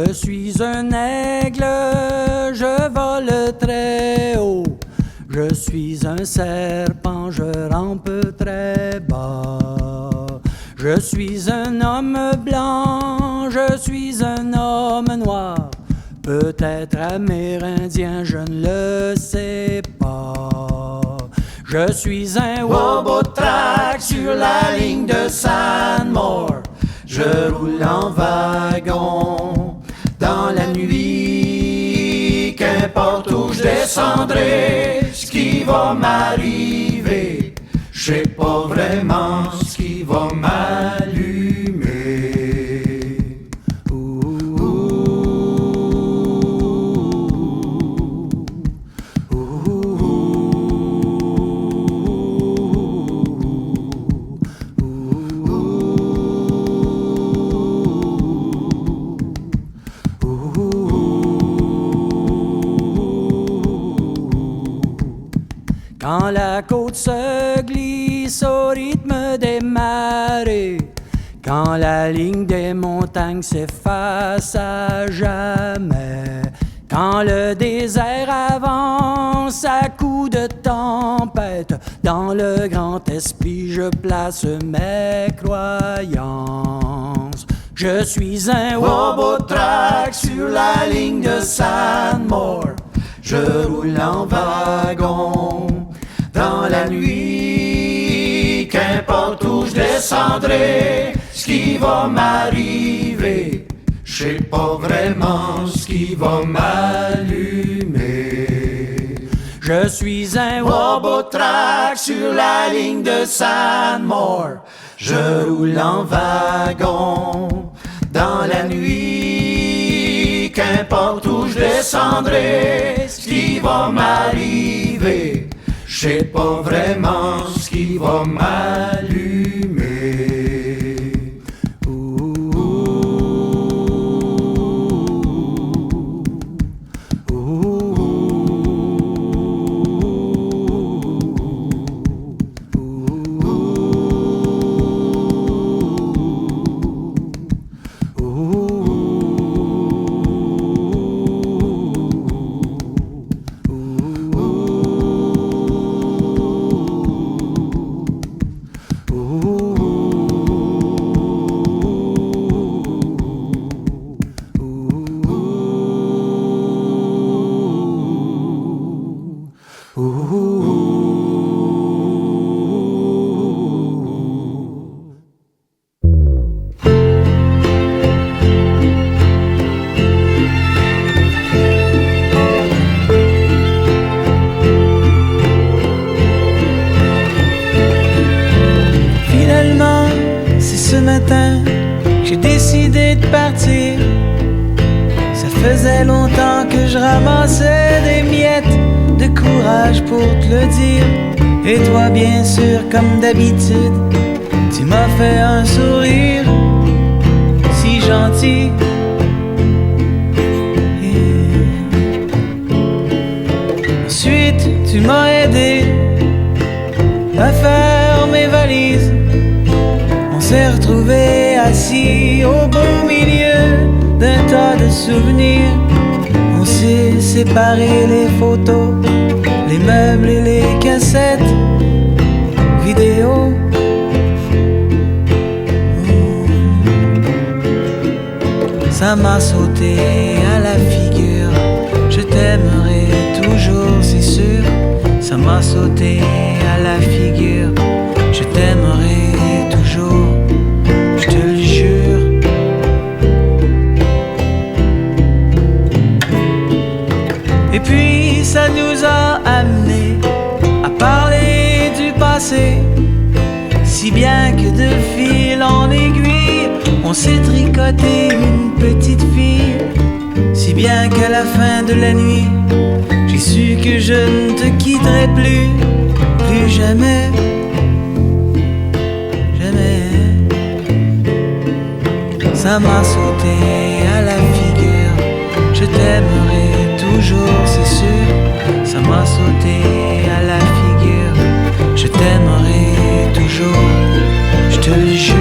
Je suis un aigle, je vole très haut. Je suis un serpent, je rampe très bas. Je suis un homme blanc, je suis un homme noir. Peut-être amérindien, je ne le sais pas. Je suis un Wobotrack sur la ligne de Sandmore. Je roule en wagon dans la nuit. Qu'importe où je descendrai, ce qui va m'arriver, je sais pas vraiment ce qui va m'allumer. Quand la côte se glisse au rythme des marées, quand la ligne des montagnes s'efface à jamais, quand le désert avance à coups de tempête, dans le grand esprit je place mes croyances. Je suis un Wobotrack sur la ligne de Sandmore. Je roule en wagon dans la nuit. Qu'importe où je descendrai, ce qui va m'arriver, je sais pas vraiment ce qui va m'allumer. Je suis un Wobotrack sur la ligne de Sandmore. Je roule en wagon dans la nuit. Qu'importe où je descendrai, ce qui va m'arriver, je sais pas vraiment ce qui va m'allumer. J'ai décidé de partir. Ça faisait longtemps que je ramassais des miettes de courage pour te le dire. Et toi bien sûr comme d'habitude, tu m'as fait un sourire si gentil. Ensuite tu m'as aidé à faire mes valises. On s'est retrouvés assis au beau milieu d'un tas de souvenirs. On s'est séparé les photos, les meubles et les cassettes vidéo. Ça m'a sauté à la figure. Je t'aimerai toujours, c'est sûr. Ça m'a sauté à la figure. Je t'aimerai toujours, je te le jure. Et puis ça nous a amenés à parler du passé, si bien que de fil en aiguille on s'est tricoté une petite fille. Si bien qu'à la fin de la nuit j'ai su que je ne te quitterai plus, plus jamais. Ça m'a sauté à la figure. Je t'aimerai toujours, c'est sûr. Ça m'a sauté à la figure. Je t'aimerai toujours, je te le jure.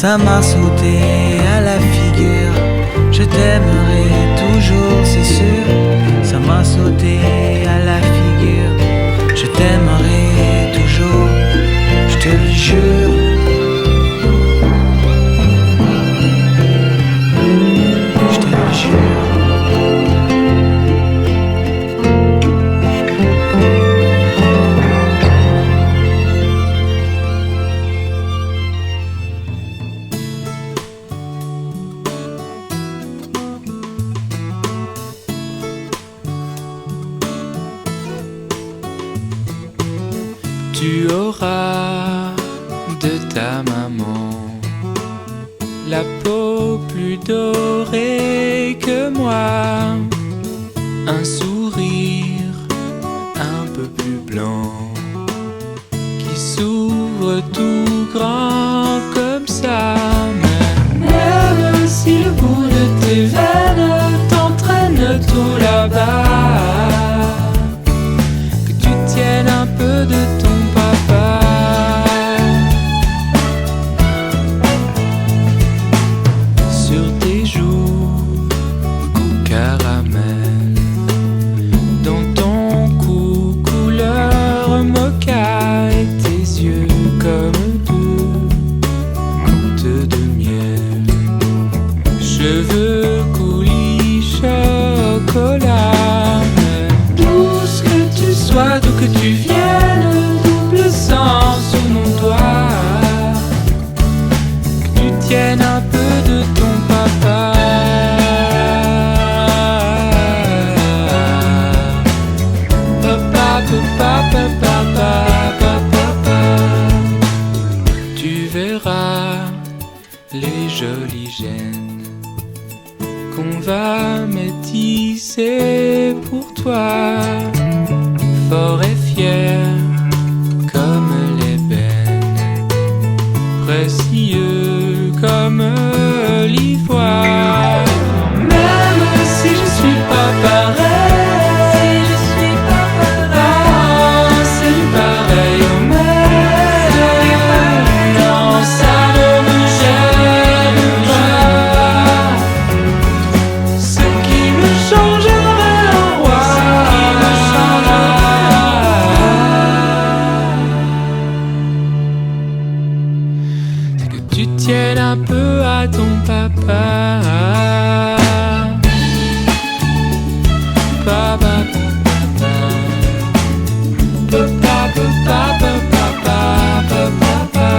ça m'a sauté à la figure. Je t'aimerai toujours, c'est sûr. Ça m'a sauté à la figure. Je t'aimerai toujours, je te le jure. Je te le jure. Tu auras de ta maman la peau plus dorée que moi, un sourire un peu plus blanc qui s'ouvre tout grand comme ça. Même si le bout de tes veines t'entraîne tout là-bas, que tu tiennes un peu de ton papa. Sur tes joues, goût caramel, dans ton cou, couleur mocha, et tes yeux comme deux gouttes de miel. Cheveux coulis, chocolat. D'où que tu sois, d'où que tu viennes, double sang sous mon doigt. Que tu tiennes un peu de ton papa. Papa, papa, papa, papa, papa. Tu verras les jolies gènes qu'on va métisser pour toi, fort et fier comme l'ébène, précieux comme l'ivoire. Même si je suis pas pareil, c'est du pareil au même. Non, ça ne me gêne pas. Ce qui me changerait en roi, c'est que tu tiennes un peu à ton papa. Papa, papa, papa, papa, papa, papa,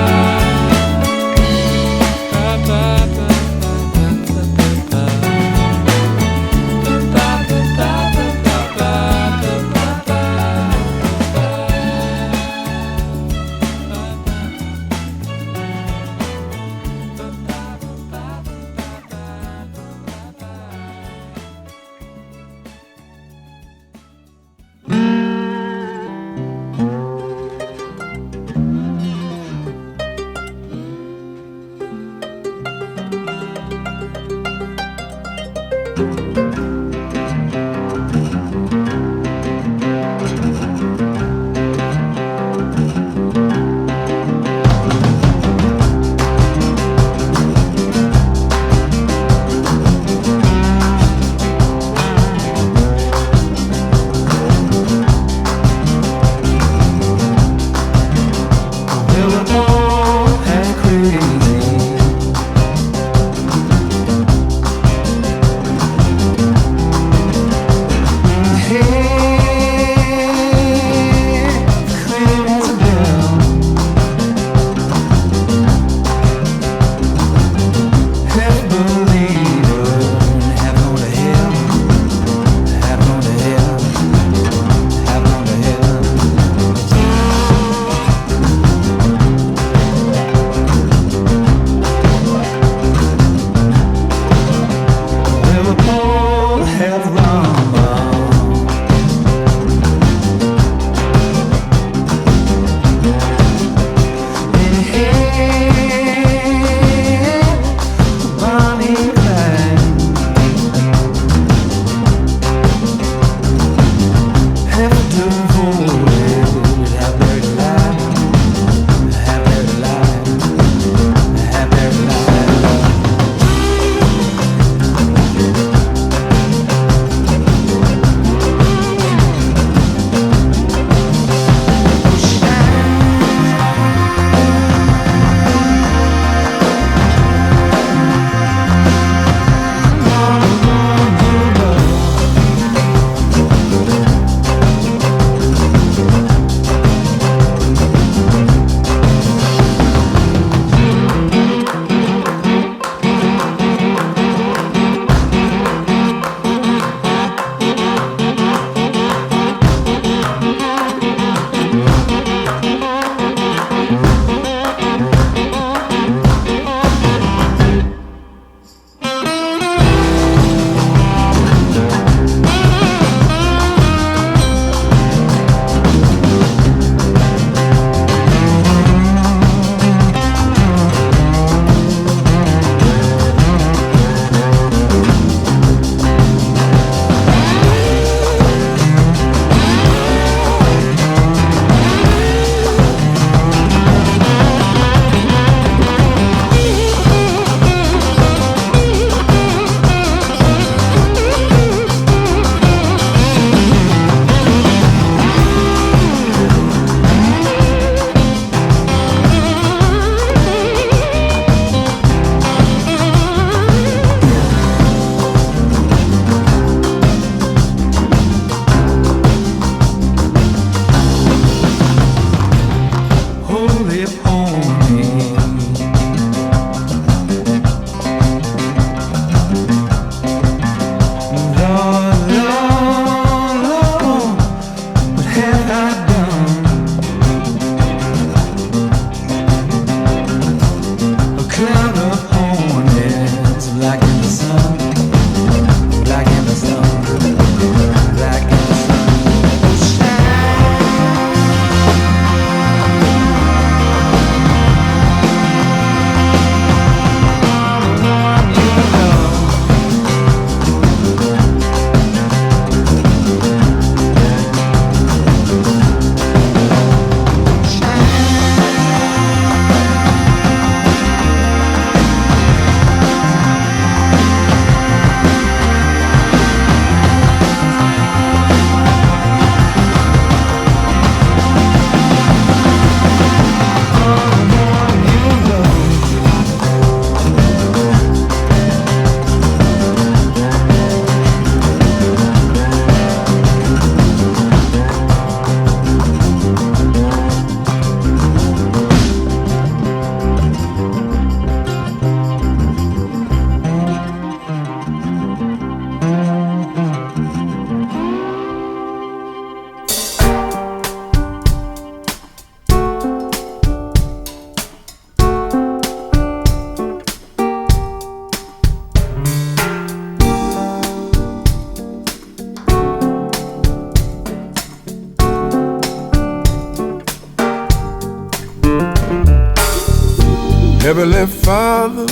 Heavenly Father,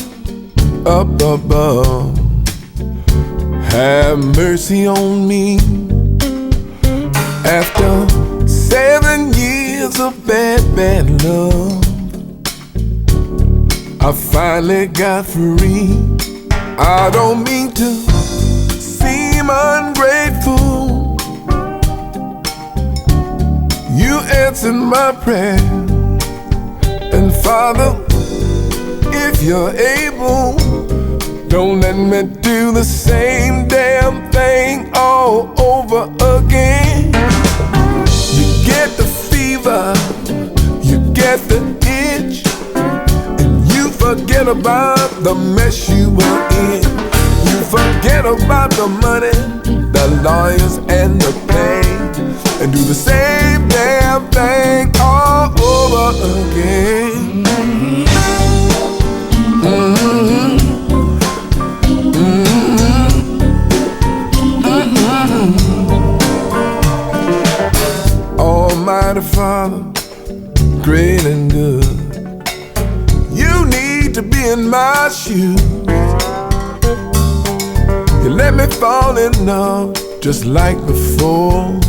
up above, have mercy on me. After 7 years of bad love, I finally got free. I don't mean to seem ungrateful. You answered my prayer. And Father, if you're able, don't let me do the same damn thing all over again. You get the fever, you get the itch, and you forget about the mess you were in. You forget about the money, the lawyers and the pain, and do the same damn thing all over again. Almighty Father, great and good, you need to be in my shoes. You let me fall in love just like before.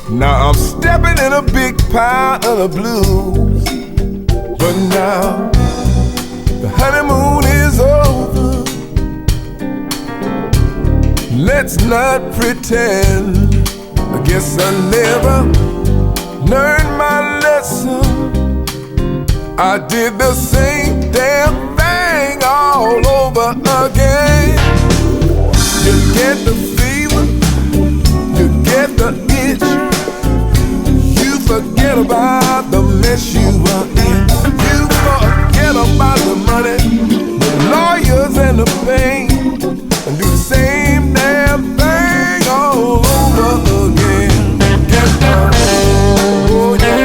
Now I'm stepping in a big pile of the blues. But now the honeymoon is over. Let's not pretend. I guess I never learned my lesson. I did the same damn thing all over again. You get the fever, you get the itch, you forget about the mess you were in. You forget about the money, the lawyers and the pain, and do the same damn thing all over again. Get down, oh yeah.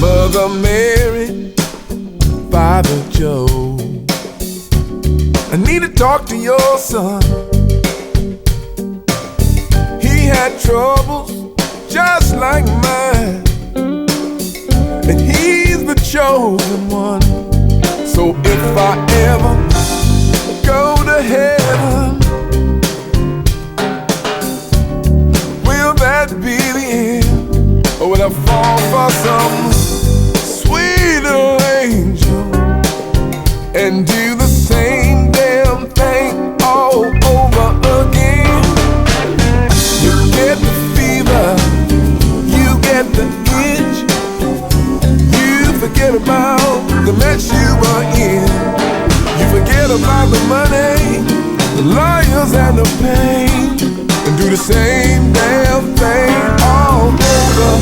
Mother Mary, Father Joe, I need to talk to your son. He had troubles just like mine, and he's the chosen one. So if I ever go to heaven, will that be the end? Or will I fall for some sweet little angel and do the same damn thing all over again? You get the fever, you get the itch, you forget about the mess you were in. You forget about the money, the lawyers and the pain, and do the same damn thing all over,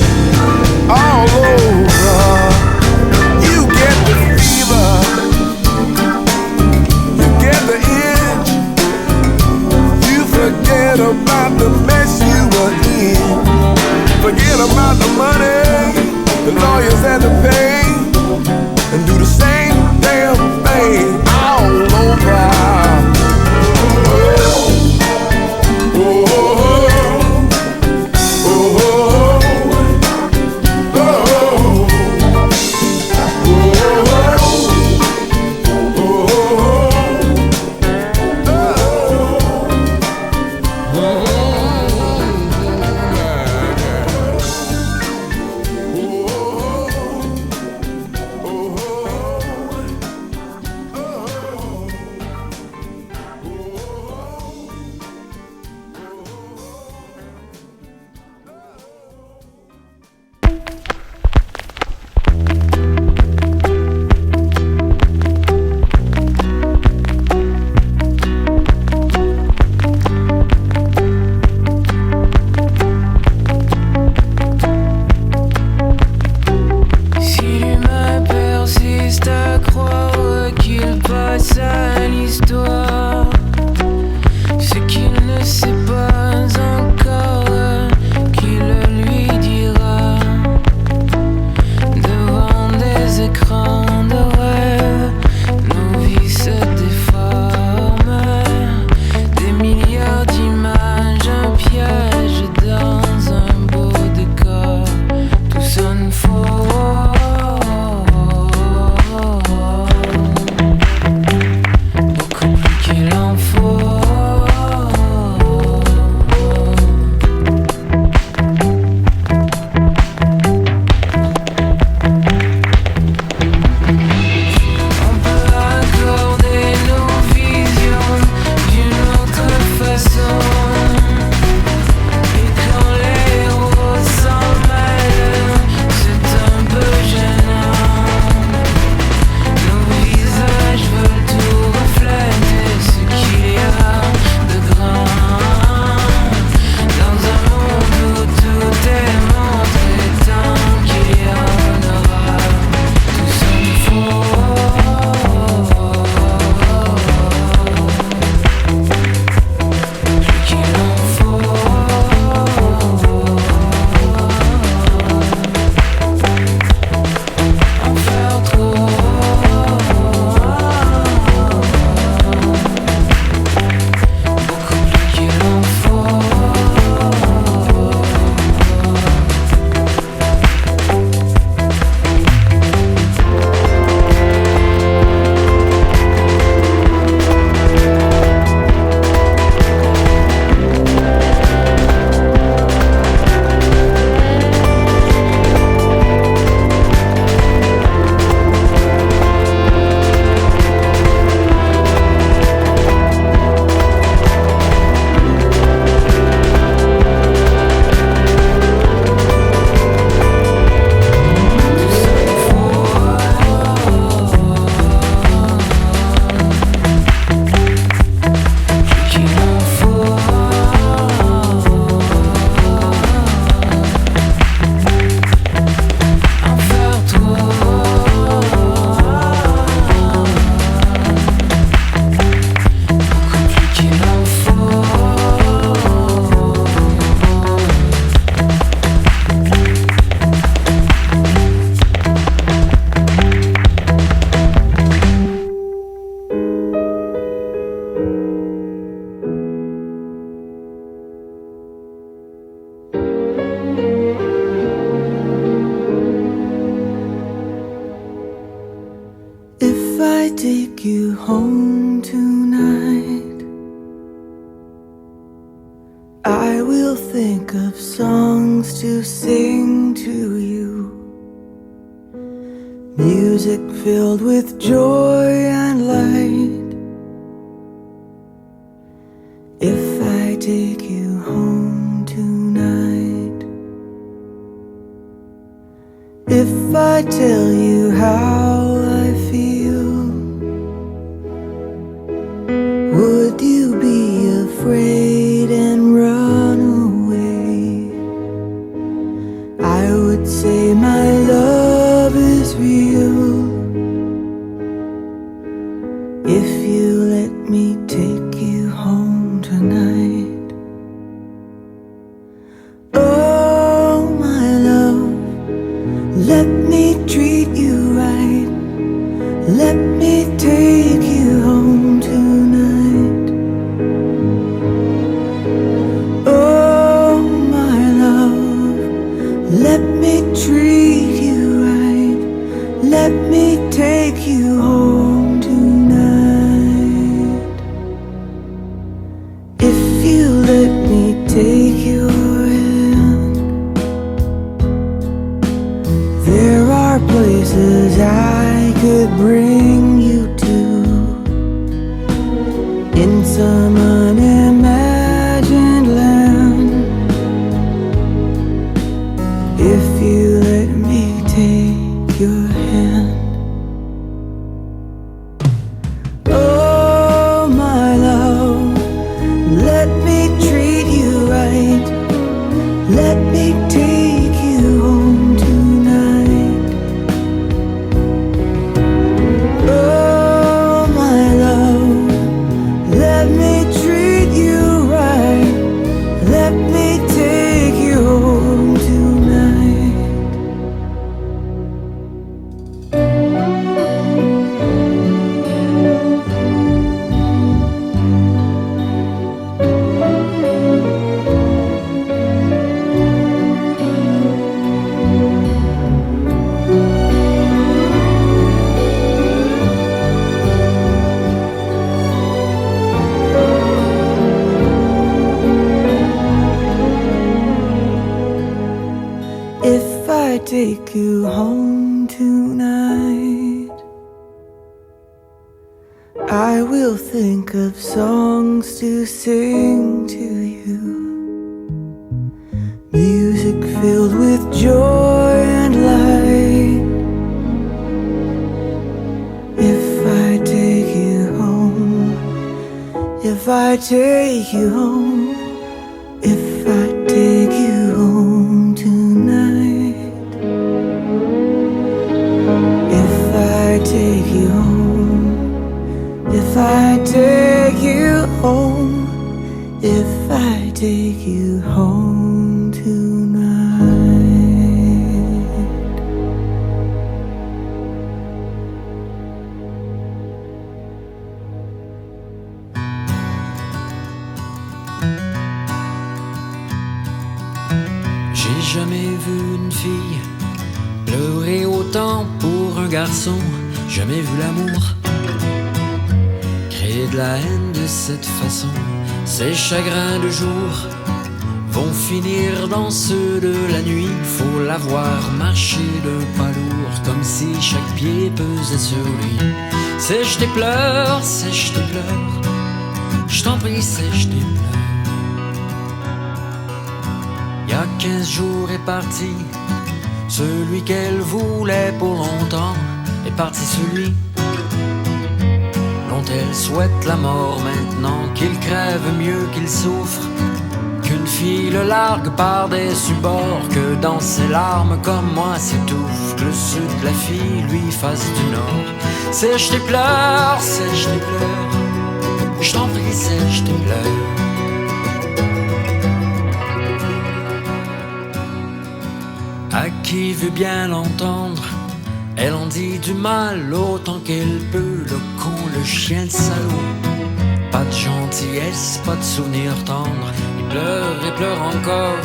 all over. You get the fever, you get the itch, you forget about the mess you were in. Forget about the money, the lawyers and the pain, and do the same damn thing all over. I take you home tonight, I will think of songs to sing to you, music filled with joy and light. If I take you home tonight, if I tell you how I feel, would you be afraid and run away? I would say my love is real, if you let me take you home tonight. Oh, my love, let me treat you right, let me take you home tonight. Oh, my love, let me treat you right, let me take you home tonight. If you let me take your hand, there are places I could bring you to, in some unimagined land. If you let me take your hand. Oh, my love, let me treat you right, let me take you home tonight. Oh, my love, let me treat you right, let me take you home tonight. If I take you home tonight, I will think of songs to sing to you, music filled with joy and light. If I take you home, if I take you home, if I take you home tonight, if I take you home, if I take you home, if I take you home tonight. J'ai jamais vu une fille pleurer autant pour un garçon, jamais vu l'amour créer de la haine de cette façon. Ces chagrins de jour vont finir dans ceux de la nuit. Faut la voir marcher d'un pas lourd, comme si chaque pied pesait sur lui. Sèche tes pleurs, sèche tes pleurs, je t'en prie, sèche tes pleurs. Il y a 15 jours est parti celui qu'elle voulait pour longtemps, est parti celui dont elle souhaite la mort maintenant. Qu'il crève mieux qu'il souffre, qu'une fille le largue par des bords, que dans ses larmes comme moi s'étouffe, que le sud de la fille lui fasse du nord. Sèche tes pleurs, sèche tes pleurs, je t'en prie, sèche tes pleurs. À qui veut bien l'entendre, elle en dit du mal autant qu'elle peut. Le con, le chien, le salaud, pas de gentillesse, pas de souvenir tendre. Il pleure et pleure encore,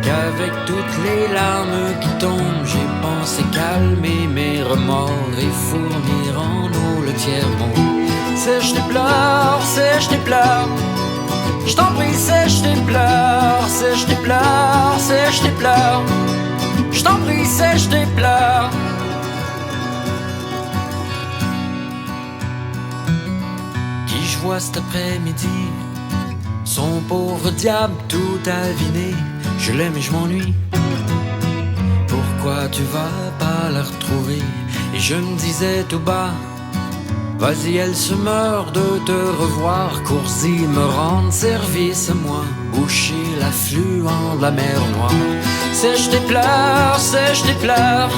qu'avec toutes les larmes qui tombent, j'ai pensé calmer mes remords et fournir en eau tiers-monde. Sèche tes pleurs, sèche tes pleurs. Je t'en prie, sèche tes pleurs, sèche tes pleurs, sèche tes pleurs. Je t'en prie, sèche tes pleurs. Qui je vois cet après-midi, son pauvre diable tout aviné. Je l'aime et je m'ennuie. Pourquoi tu vas pas la retrouver? Et je me disais tout bas, vas-y, elle se meurt de te revoir. Cours-y, me rendre service, moi, boucher l'affluent de la mer Noire. Sèche tes pleurs, sèche tes pleurs.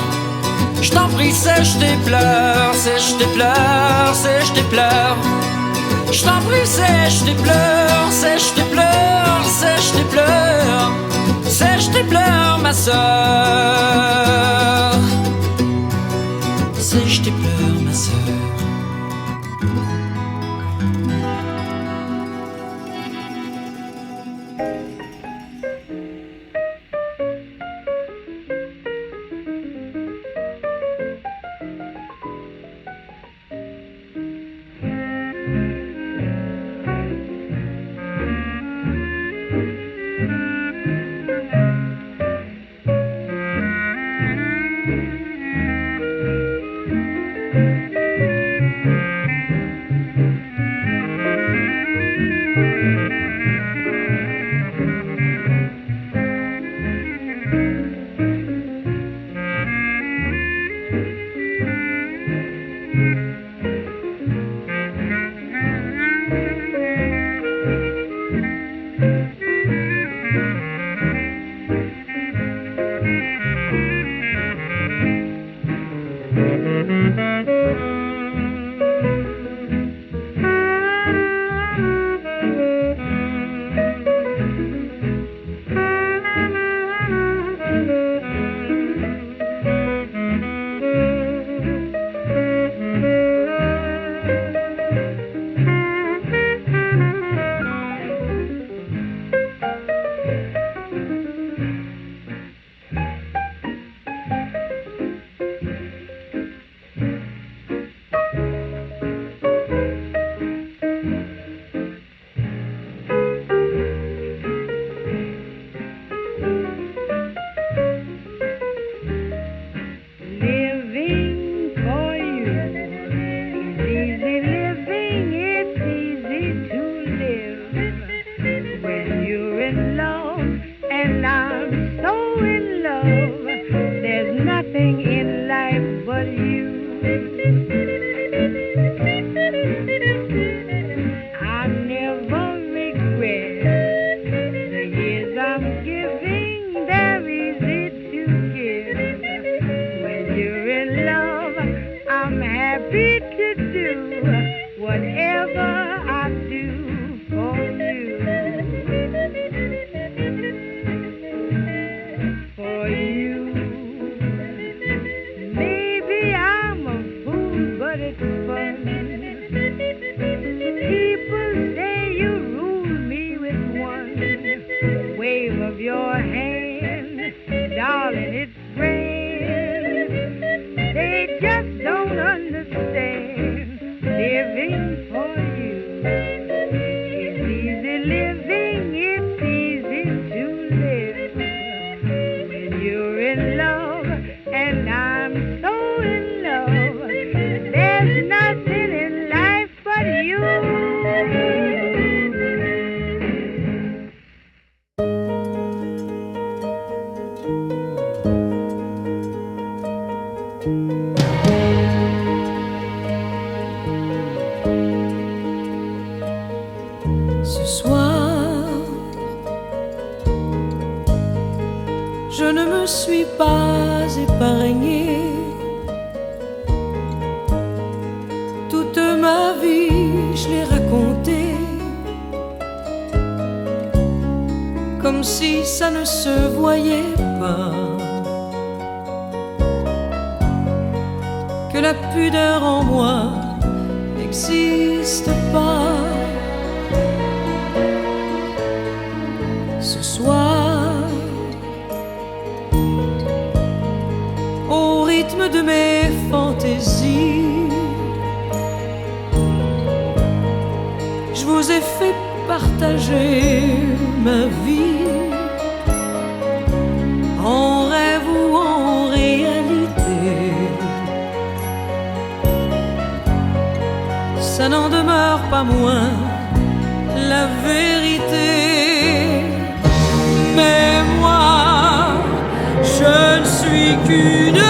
Je t'en prie, sèche tes pleurs, sèche tes pleurs, sèche tes pleurs. Je t'en prie, sèche tes pleurs, sèche tes pleurs, sèche tes pleurs. Sèche tes pleurs, ma sœur. Sèche tes pleurs, ma sœur. Comme si ça ne se voyait pas, que la pudeur en moi n'existe pas. Ce soir, au rythme de mes fantaisies, partager ma vie, en rêve ou en réalité. Ça n'en demeure pas moins la vérité. Mais moi, je ne suis qu'une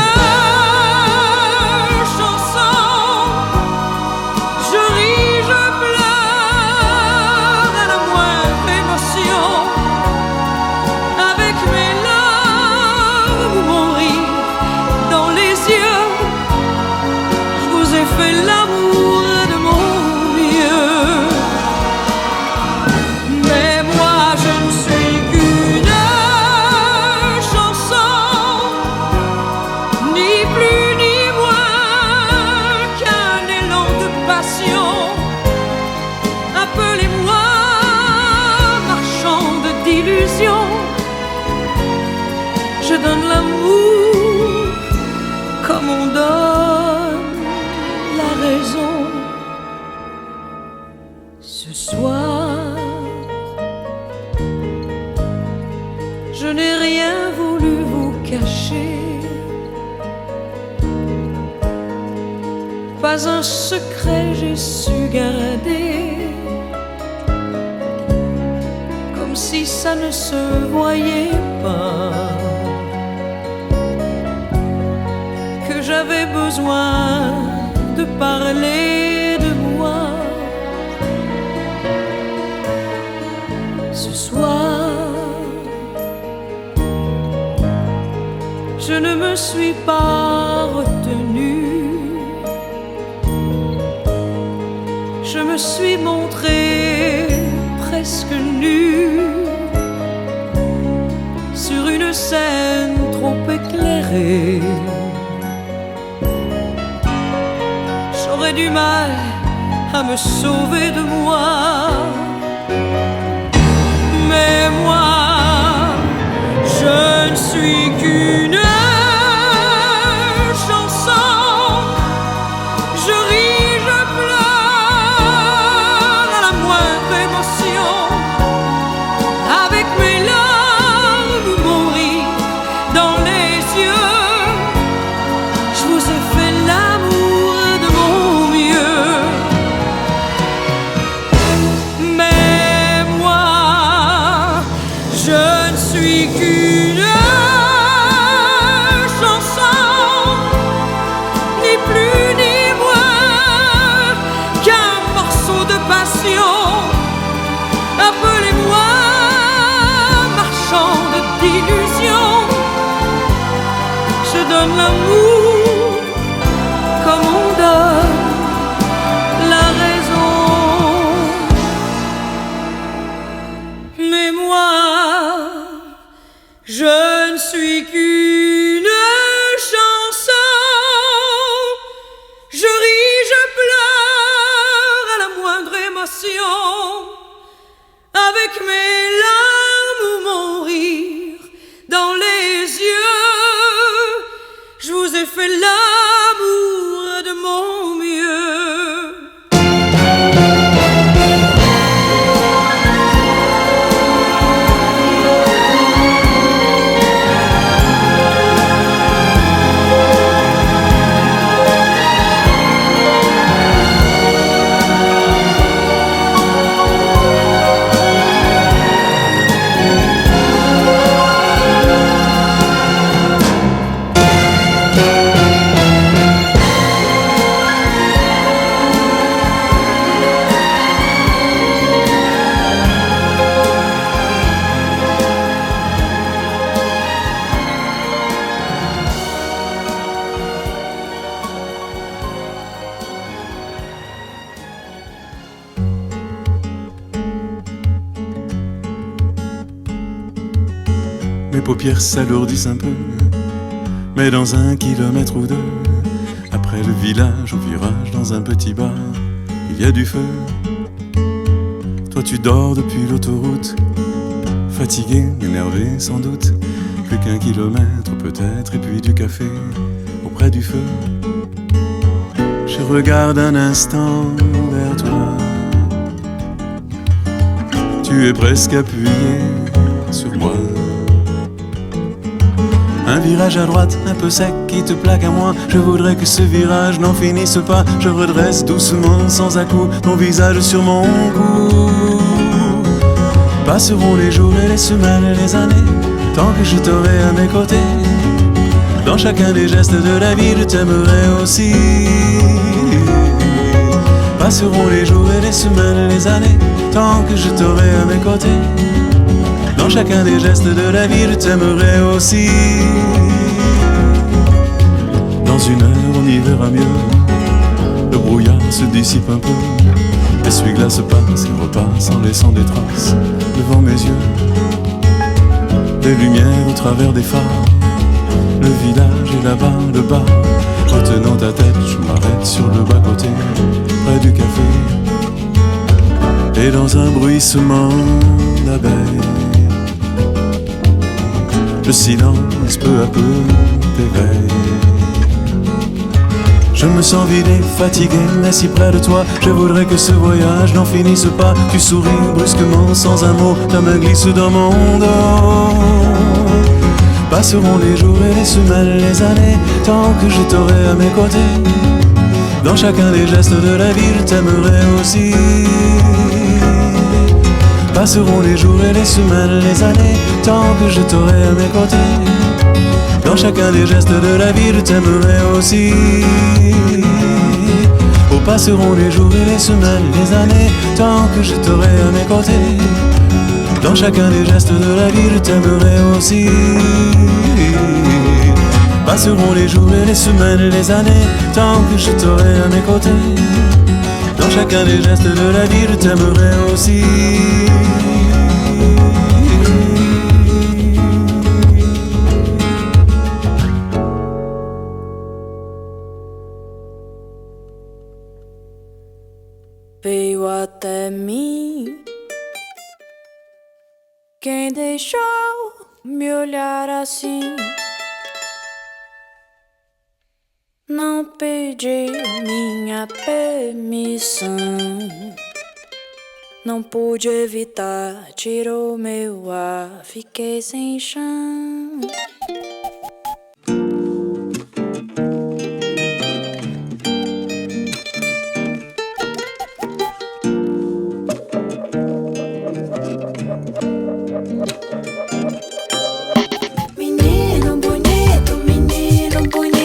pas un secret j'ai su garder, comme si ça ne se voyait pas, que j'avais besoin de parler de moi. Ce soir, je ne me suis pas retenue. Je me suis montrée presque nue sur une scène trop éclairée. J'aurais du mal à me sauver de moi. Mais moi, je ne suis qu'une l'amour comme on donne la raison. Mais moi, je ne suis qu'une chanson. Je ris, je pleure à la moindre émotion. Avec mes larmes ou mon rire dans les yeux, je vous ai fait l'amour de mon mieux. Mes paupières s'alourdissent un peu, mais dans 1 kilomètre ou 2, après le village au virage, dans un petit bar, il y a du feu. Toi tu dors depuis l'autoroute, fatigué, énervé sans doute, plus qu'1 kilomètre peut-être, et puis du café auprès du feu. Je regarde un instant vers toi. tu es presque appuyé sur moi. Un virage à droite, un peu sec, qui te plaque à moi. Je voudrais que ce virage n'en finisse pas. Je redresse doucement, sans à-coup, ton visage sur mon cou. Passeront les jours et les semaines et les années, tant que je t'aurai à mes côtés. Dans chacun des gestes de la vie, je t'aimerai aussi. Passeront les jours et les semaines et les années, tant que je t'aurai à mes côtés. Dans chacun des gestes de la vie, je t'aimerai aussi. Dans une heure, on y verra mieux. Le brouillard se dissipe un peu. L'essuie-glace passe et repasse en laissant des traces devant mes yeux. Des lumières au travers des phares. Le village est là-bas, le bar. Retenant ta tête, je m'arrête sur le bas-côté, près du café. Et dans un bruissement d'abeilles, le silence peu à peu t'éveille. Je me sens vidé, fatigué, mais si près de toi. Je voudrais que ce voyage n'en finisse pas. Tu souris brusquement, sans un mot, ta main glisse dans mon dos. Passeront les jours et les semaines et les années, tant que je t'aurai à mes côtés. Dans chacun des gestes de la vie, je t'aimerai aussi. Passeront les jours et les semaines et les années, tant que je t'aurai à mes côtés. Dans chacun des gestes de la vie, je t'aimerai aussi. Oh, passeront les jours et les semaines et les années, tant que je t'aurai à mes côtés. Dans chacun des gestes de la vie, je t'aimerai aussi. Passeront les jours et les semaines et les années, tant que je t'aurai à mes côtés. Dans chacun des gestes de la vie, je t'aimerai aussi. Veio até mim quem deixou me olhar assim. Não pedi minha permissão, não pude evitar, tirou meu ar, fiquei sem chão. Menino bonito, menino bonito.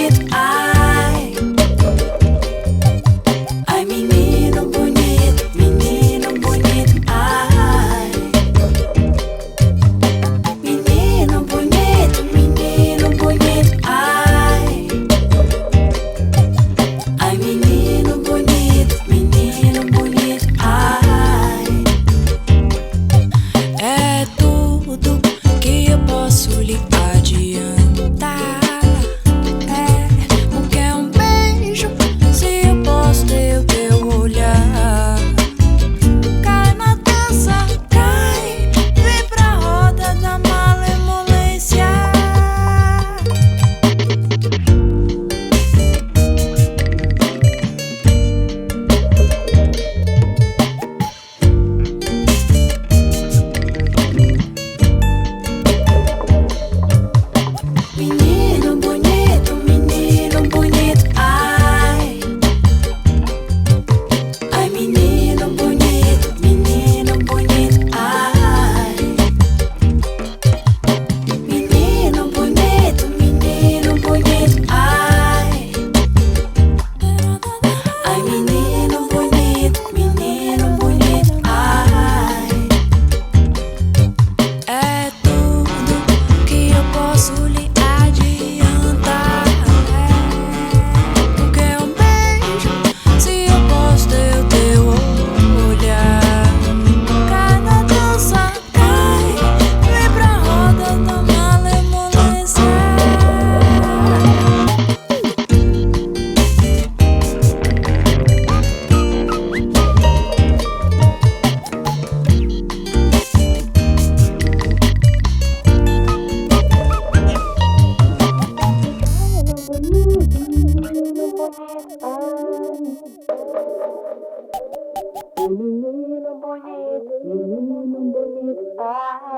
Oh,